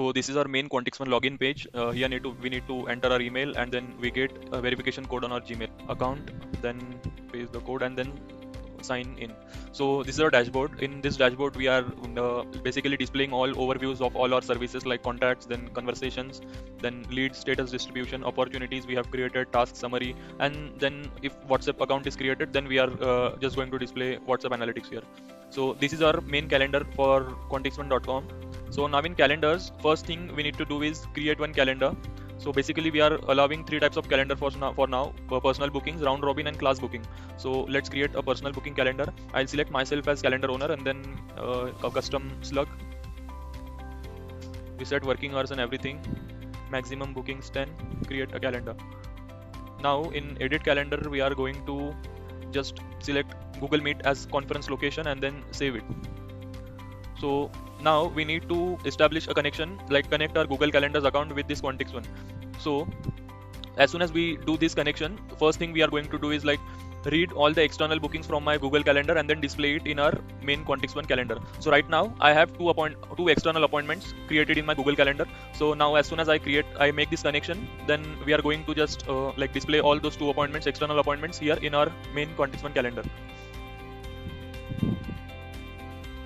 So this is our main QuantixOne login page. Here we need to enter our email, and then we get a verification code on our Gmail account. Then paste the code and then sign in. So this is our dashboard. In this dashboard, we are basically displaying all overviews of all our services like contacts, then conversations, then lead status distribution, opportunities we have created, task summary, and then if WhatsApp account is created, then we are just going to display WhatsApp analytics here. So this is our main calendar for QuantixOne.com. So now in calendars, first thing we need to do is create one calendar. So basically we are allowing three types of calendar for now, personal bookings, round robin and class booking. So let's create a personal booking calendar. I'll select myself as calendar owner and then a custom slug. We set working hours and everything. Maximum bookings 10, create a calendar. Now in edit calendar, we are going to just select Google Meet as conference location and then save it. So now we need to establish a connection, like connect our Google Calendars account with this QuantixOne. So as soon as we do this connection, first thing we are going to do is like read all the external bookings from my Google Calendar and then display it in our main QuantixOne calendar. So right now I have two external appointments created in my Google Calendar. So now as soon as I make this connection, then we are going to just like display all those two appointments, external appointments here in our main QuantixOne calendar.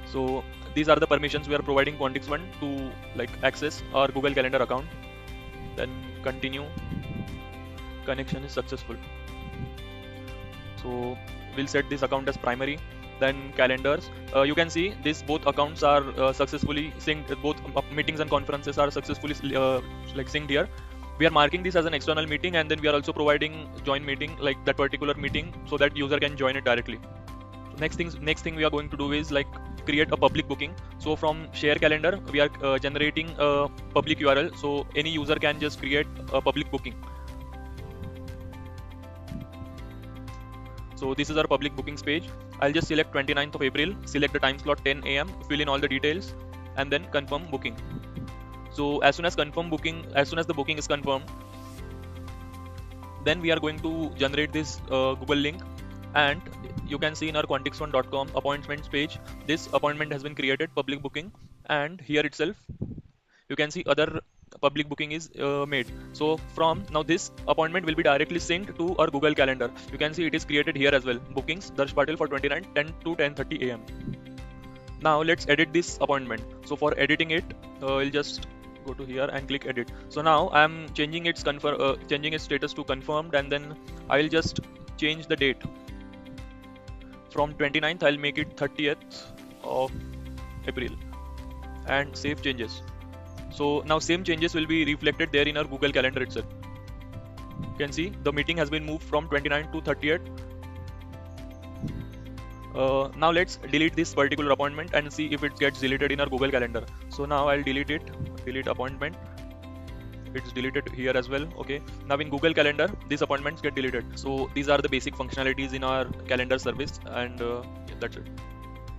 So these are the permissions we are providing QuantixOne to like access our Google Calendar account. Then continue. Connection is successful. So we'll set this account as primary. Then calendars. You can see this both accounts are successfully synced. Both meetings and conferences are successfully like synced here. We are marking this as an external meeting, and then we are also providing join meeting, like that particular meeting, so that user can join it directly. Next thing we are going to do is like create a public booking. So from share calendar, we are generating a public URL, so any user can just create a public booking. So this is our public bookings page. I'll just select 29th of April, select the time slot 10 AM, fill in all the details, and then confirm booking. So as soon as the booking is confirmed, then we are going to generate this Google link. And you can see in our QuantixOne.com appointments page, this appointment has been created, public booking, and here itself you can see other public booking is made. So from now this appointment will be directly synced to our Google Calendar. You can see it is created here as well. Bookings Darsh Patil for 29, 10 to 10:30 AM. Now let's edit this appointment. So for editing it, we'll just go to here and click edit. So now I'm changing its status to confirmed, and then I'll just change the date. From 29th, I'll make it 30th of April and save changes. So now same changes will be reflected there in our Google Calendar itself. You can see the meeting has been moved from 29th to 30th. Now let's delete this particular appointment and see if it gets deleted in our Google Calendar. So now I'll delete it, delete appointment. It's deleted here as well. Okay, now in Google Calendar these appointments get deleted. So these are the basic functionalities in our calendar service, and that's it.